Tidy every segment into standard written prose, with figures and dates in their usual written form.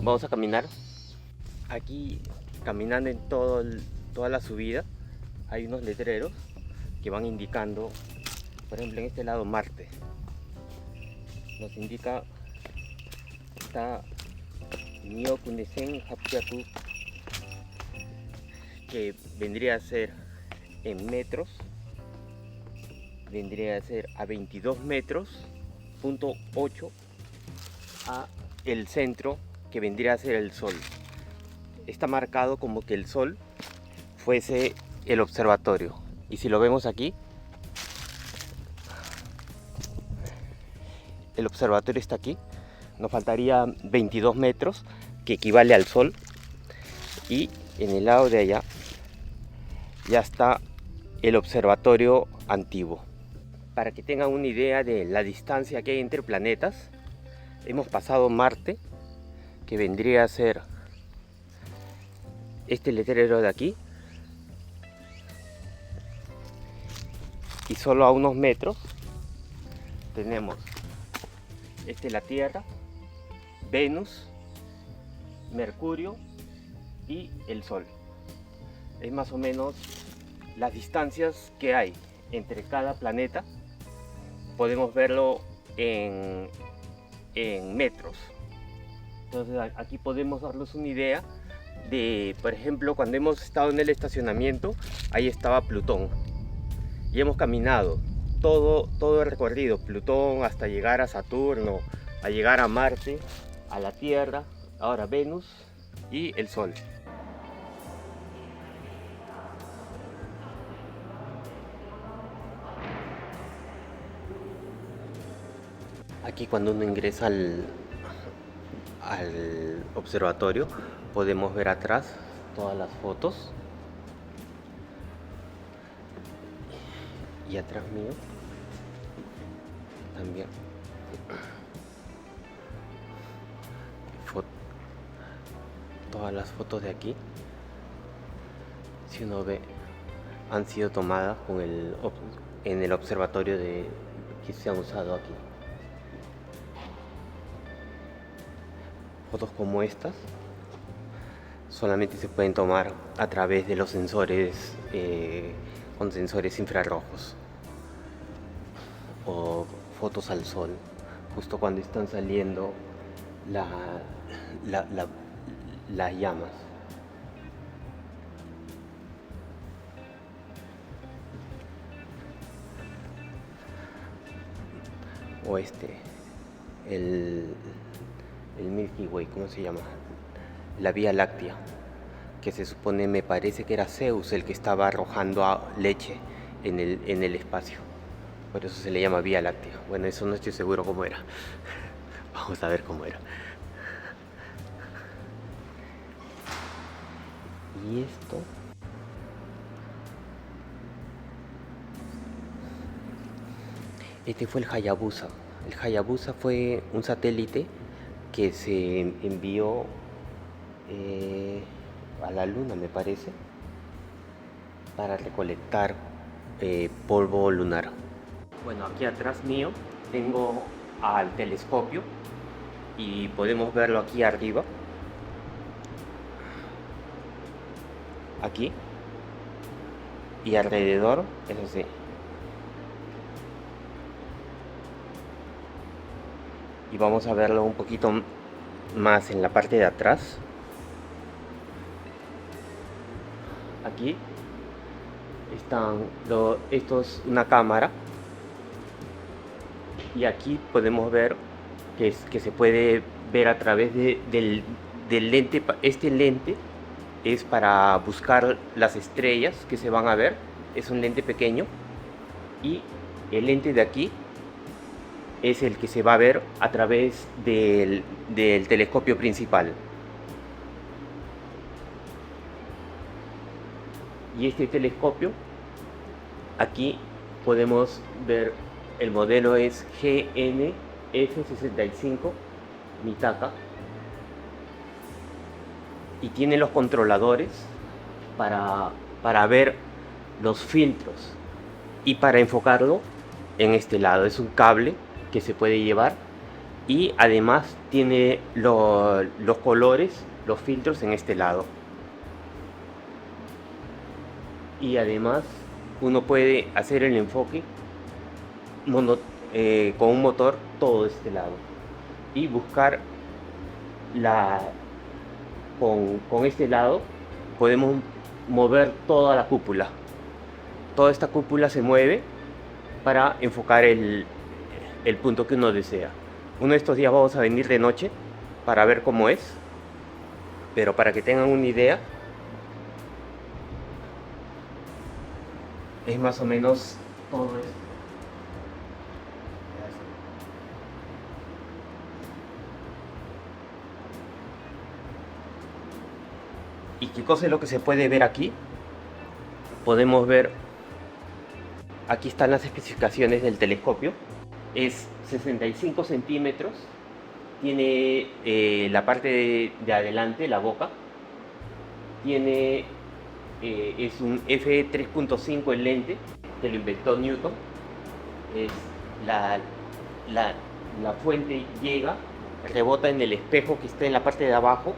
Vamos a caminar. Aquí, caminando en toda la subida, hay unos letreros que van indicando, por ejemplo, en este lado Marte. Nos indica está Myokunesen Hapyaku, que vendría a ser en metros, vendría a ser a 22 metros, punto 8, a el centro, que vendría a ser el Sol. Está marcado como que el Sol fuese el observatorio. Y si lo vemos aquí, el observatorio está aquí. Nos faltaría 22 metros, que equivale al Sol. Y en el lado de allá ya está el observatorio antiguo. Para que tengan una idea de la distancia que hay entre planetas, hemos pasado Marte, que vendría a ser este letrero de aquí, y solo a unos metros tenemos la Tierra, Venus, Mercurio y el Sol. Es más o menos las distancias que hay entre cada planeta. Podemos verlo en metros. Entonces aquí podemos darnos una idea de, por ejemplo, cuando hemos estado en el estacionamiento, ahí estaba Plutón. Y hemos caminado todo el recorrido, Plutón, hasta llegar a Saturno, a llegar a Marte, a la Tierra, ahora Venus y el Sol. Aquí cuando uno ingresa al observatorio podemos ver atrás todas las fotos, y atrás mío también todas las fotos de aquí, si uno ve, han sido tomadas en el observatorio que se han usado aquí. Fotos como estas solamente se pueden tomar a través de los sensores, con sensores infrarrojos, o fotos al sol, justo cuando están saliendo las llamas. O el Milky Way, ¿cómo se llama? La Vía Láctea, que se supone, me parece que era Zeus el que estaba arrojando leche en el espacio. Por eso se le llama Vía Láctea. Bueno, eso no estoy seguro cómo era. Vamos a ver cómo era. Y esto, este fue el Hayabusa. El Hayabusa fue un satélite que se envió a la Luna, me parece, para recolectar polvo lunar. Bueno, aquí atrás mío tengo al telescopio y podemos verlo aquí arriba, aquí y alrededor, eso sí. Y vamos a verlo un poquito más en la parte de atrás. Aquí esto es una cámara, y aquí podemos ver que se puede ver a través del lente. Este lente es para buscar las estrellas que se van a ver, es un lente pequeño, y el lente de aquí es el que se va a ver a través del telescopio principal. Y este telescopio, aquí podemos ver, el modelo es GN-F65 Mitaka, y tiene los controladores para ver los filtros y para enfocarlo en este lado. Es un cable que se puede llevar y además tiene los colores, los filtros en este lado. Y además uno puede hacer el enfoque con un motor todo este lado y buscar con este lado podemos mover toda la cúpula. Toda esta cúpula se mueve para enfocar el punto que uno desea. Uno de estos días vamos a venir de noche para ver cómo es, pero para que tengan una idea, es más o menos todo esto. ¿Y qué cosa es lo que se puede ver aquí? Podemos ver, aquí están las especificaciones del telescopio. Es 65 centímetros, tiene la parte de adelante, la boca, tiene, es un f3.5 el lente, que lo inventó Newton. Es la fuente llega, rebota en el espejo que está en la parte de abajo,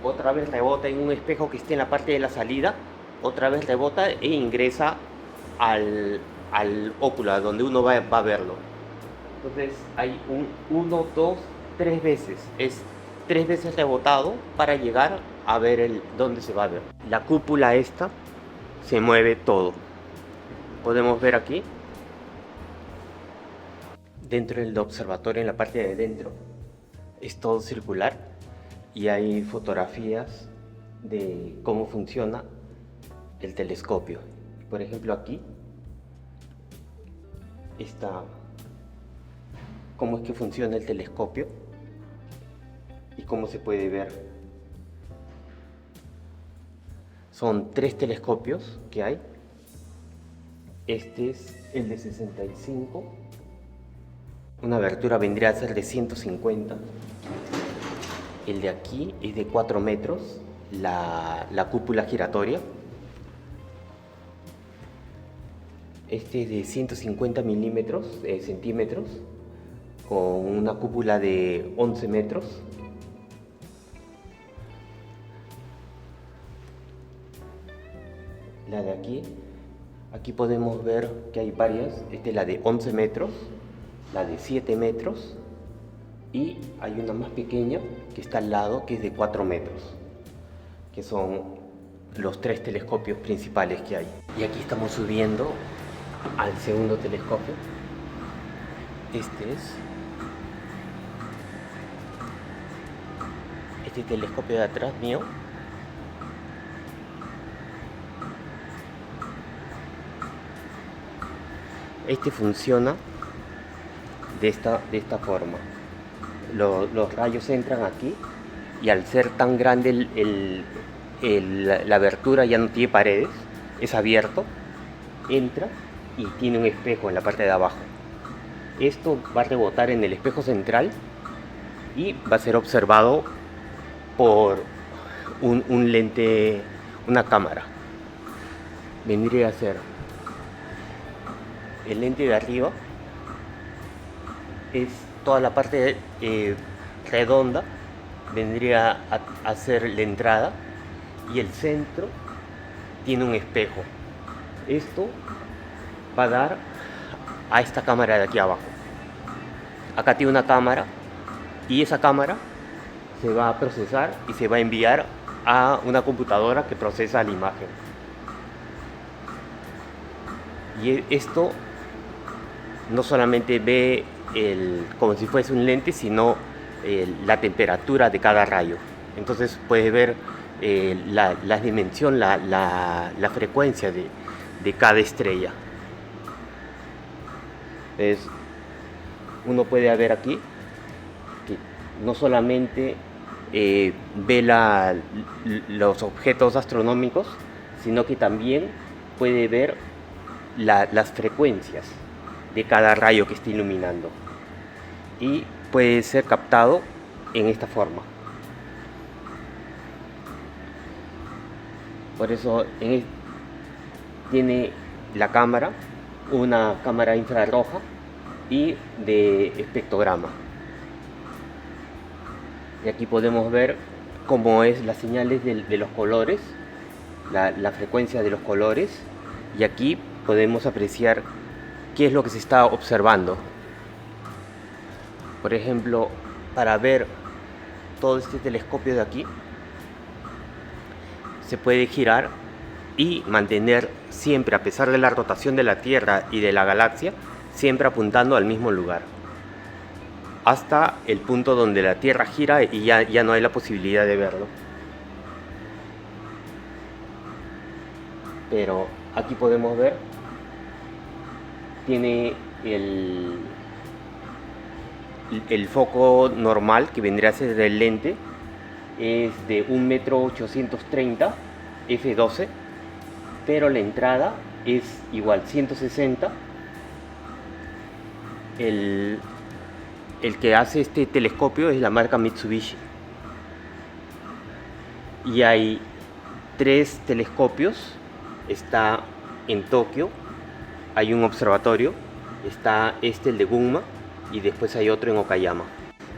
otra vez rebota en un espejo que esté en la parte de la salida, otra vez rebota e ingresa al óculo, donde uno va a verlo. Entonces hay un 1, 2, 3 veces, es 3 veces rebotado para llegar a ver dónde se va a ver. La cúpula esta se mueve todo. Podemos ver aquí, dentro del observatorio, en la parte de dentro, es todo circular. Y hay fotografías de cómo funciona el telescopio. Por ejemplo, aquí está cómo es que funciona el telescopio y cómo se puede ver. Son 3 telescopios que hay. Este es el de 65. Una abertura vendría a ser de 150. El de aquí es de 4 metros, la cúpula giratoria. Este es de 150 centímetros, con una cúpula de 11 metros. La de aquí podemos ver que hay varias. Esta es la de 11 metros, la de 7 metros. Y hay una más pequeña que está al lado, que es de 4 metros, que son los 3 telescopios principales que hay. Y aquí estamos subiendo al segundo telescopio. Este telescopio de atrás mío funciona de esta forma. Los rayos entran aquí y al ser tan grande la abertura ya no tiene paredes, es abierto, entra y tiene un espejo en la parte de abajo. Esto va a rebotar en el espejo central y va a ser observado por un lente, una cámara. Vendría a ser el lente de arriba, es toda la parte redonda, vendría a ser la entrada, y el centro tiene un espejo. Esto va a dar a esta cámara de aquí abajo. Acá tiene una cámara y esa cámara se va a procesar y se va a enviar a una computadora que procesa la imagen. Y esto no solamente ve como si fuese un lente, sino la temperatura de cada rayo. Entonces puedes ver la dimensión, la frecuencia de cada estrella. Uno puede ver aquí que no solamente ve los objetos astronómicos, sino que también puede ver las frecuencias de cada rayo que esté iluminando, y puede ser captado en esta forma. Por eso tiene la cámara una cámara infrarroja y de espectrograma. Y aquí podemos ver cómo es las señales de los colores, la frecuencia de los colores, y aquí podemos apreciar qué es lo que se está observando. Por ejemplo, para ver todo este telescopio de aquí, se puede girar y mantener siempre, a pesar de la rotación de la Tierra y de la galaxia, siempre apuntando al mismo lugar, hasta el punto donde la Tierra gira y ya no hay la posibilidad de verlo. Pero aquí podemos ver, tiene el foco normal, que vendría a ser del lente, es de 1,830 m f12, pero la entrada es igual 160. El que hace este telescopio es la marca Mitsubishi, y hay 3 telescopios. Está en Tokio, hay un observatorio, está el de Gunma, y después hay otro en Okayama.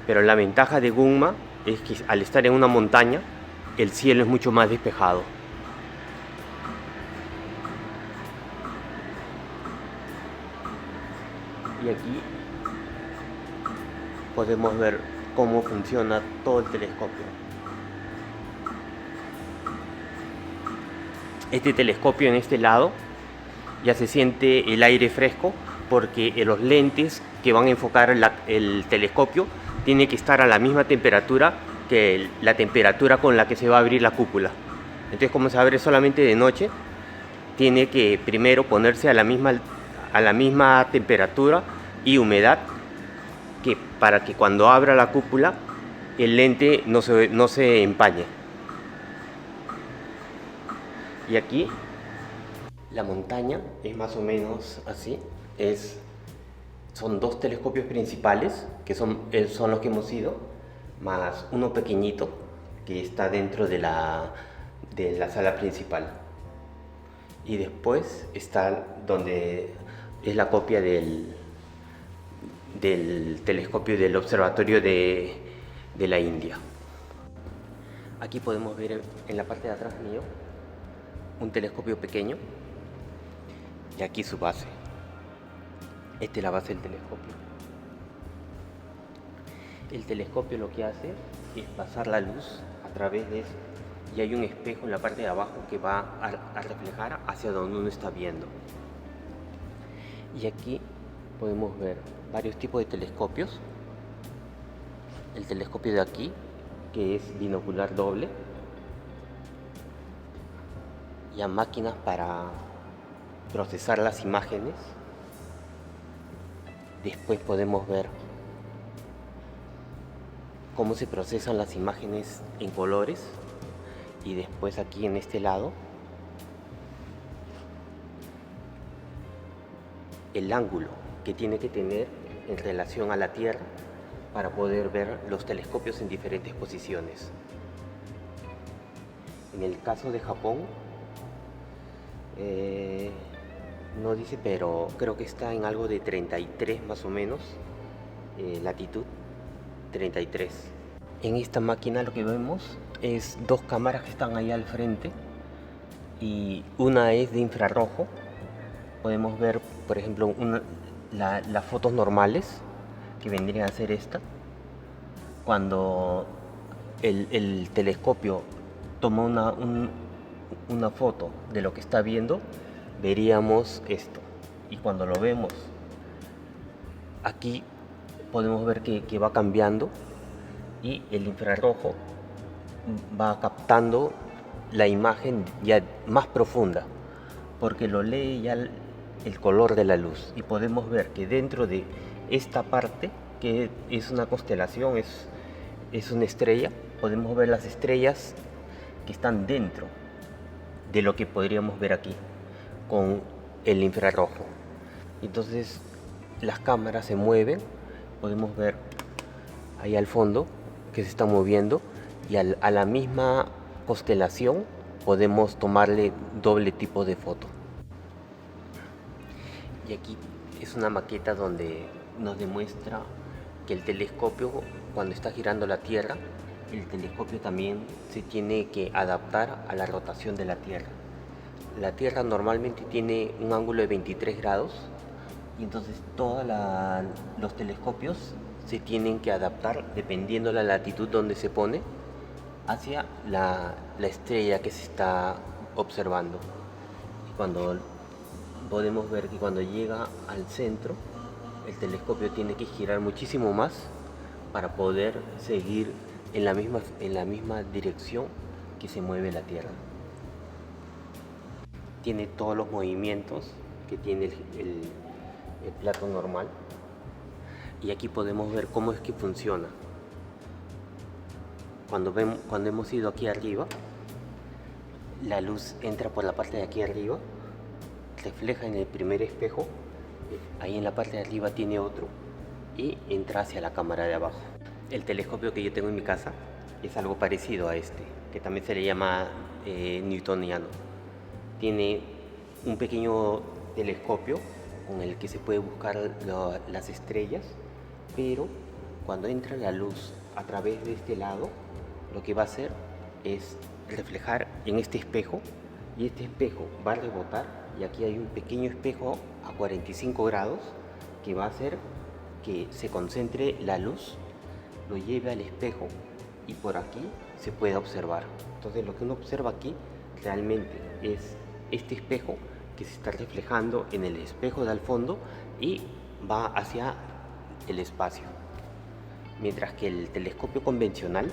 Pero la ventaja de Gunma es que al estar en una montaña, el cielo es mucho más despejado. Y aquí podemos ver cómo funciona todo el telescopio. Este telescopio en este lado ya se siente el aire fresco, porque los lentes que van a enfocar el telescopio tienen que estar a la misma temperatura que la temperatura con la que se va a abrir la cúpula. Entonces, como se abre solamente de noche, tiene que primero ponerse a la misma temperatura y humedad, para que cuando abra la cúpula el lente no se empañe. Y aquí la montaña es más o menos así. Son 2 telescopios principales, que son los que hemos ido, más uno pequeñito que está dentro de la sala principal. Y después está donde es la copia del telescopio del observatorio de la India. Aquí podemos ver en la parte de atrás mío un telescopio pequeño, y aquí su base. Esta es la base del telescopio. El telescopio lo que hace es pasar la luz a través de eso, y hay un espejo en la parte de abajo que va a reflejar hacia donde uno está viendo. Y aquí podemos ver varios tipos de telescopios. El telescopio de aquí, que es binocular doble, y a máquinas para procesar las imágenes. Después podemos ver cómo se procesan las imágenes en colores, y después aquí en este lado el ángulo que tiene que tener en relación a la Tierra para poder ver los telescopios en diferentes posiciones. En el caso de Japón, no dice, pero creo que está en algo de 33 más o menos, latitud 33. En esta máquina lo que vemos es 2 cámaras que están ahí al frente, y una es de infrarrojo. Podemos ver, por ejemplo, las fotos normales, que vendría a ser esta. Cuando el telescopio toma una foto de lo que está viendo, veríamos esto. Y cuando lo vemos aquí, podemos ver que va cambiando, y el infrarrojo va captando la imagen ya más profunda, porque lo lee ya el color de la luz. Y podemos ver que dentro de esta parte, que es una constelación, es una estrella, podemos ver las estrellas que están dentro de lo que podríamos ver aquí con el infrarrojo. Entonces las cámaras se mueven, podemos ver ahí al fondo que se está moviendo, y a la misma constelación podemos tomarle doble tipo de foto. Y aquí es una maqueta donde nos demuestra que el telescopio, cuando está girando la Tierra, el telescopio también se tiene que adaptar a la rotación de la Tierra. La Tierra normalmente tiene un ángulo de 23 grados y entonces todos los telescopios se tienen que adaptar dependiendo de la latitud donde se pone hacia la estrella que se está observando. Y cuando podemos ver que cuando llega al centro, el telescopio tiene que girar muchísimo más para poder seguir en la misma dirección que se mueve la Tierra. Tiene todos los movimientos que tiene el plato normal, y aquí podemos ver cómo es que funciona. Cuando hemos ido aquí arriba, la luz entra por la parte de aquí arriba, refleja en el primer espejo, ahí en la parte de arriba tiene otro y entra hacia la cámara de abajo. El telescopio que yo tengo en mi casa es algo parecido a este, que también se le llama newtoniano. Tiene un pequeño telescopio con el que se puede buscar las estrellas, pero cuando entra la luz a través de este lado, lo que va a hacer es reflejar en este espejo, y este espejo va a rebotar, y aquí hay un pequeño espejo a 45 grados que va a hacer que se concentre la luz, lo lleve al espejo y por aquí se puede observar. Entonces lo que uno observa aquí realmente es este espejo que se está reflejando en el espejo de al fondo y va hacia el espacio. Mientras que el telescopio convencional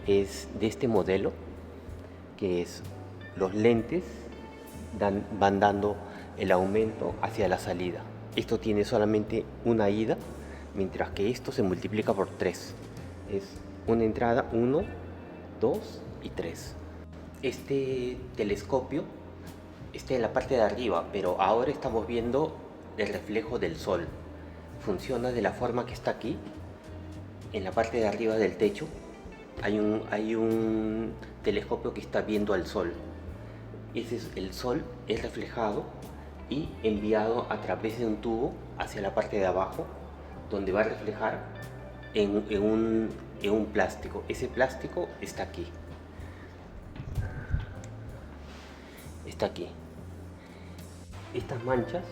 es de este modelo, que es los lentes van dando el aumento hacia la salida. Esto tiene solamente una ida, mientras que esto se multiplica por 3. Es una entrada, 1, 2 y 3. Este telescopio está en la parte de arriba, pero ahora estamos viendo el reflejo del sol. Funciona de la forma que está aquí. En la parte de arriba del techo hay un telescopio que está viendo al sol. El sol es reflejado y enviado a través de un tubo hacia la parte de abajo, donde va a reflejar en un plástico. Ese plástico está aquí. Está aquí. Estas manchas,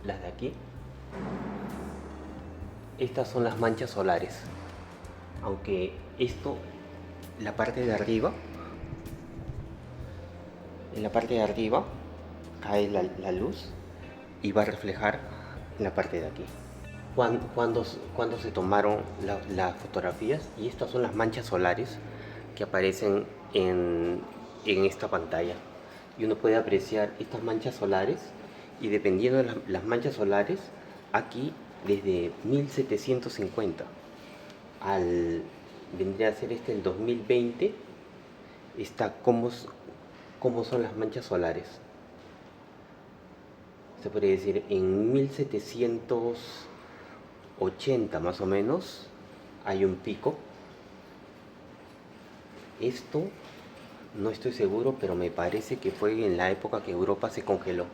las de aquí, estas son las manchas solares. Aunque esto, la parte de arriba, en la parte de arriba cae la luz y va a reflejar en la parte de aquí. Cuando se tomaron las fotografías, y estas son las manchas solares que aparecen en esta pantalla, y uno puede apreciar estas manchas solares, y dependiendo de las manchas solares, aquí desde 1750 vendría a ser el 2020, está cómo son las manchas solares. Se podría decir en 1780 más o menos hay un pico. Esto no estoy seguro, pero me parece que fue en la época que Europa se congeló.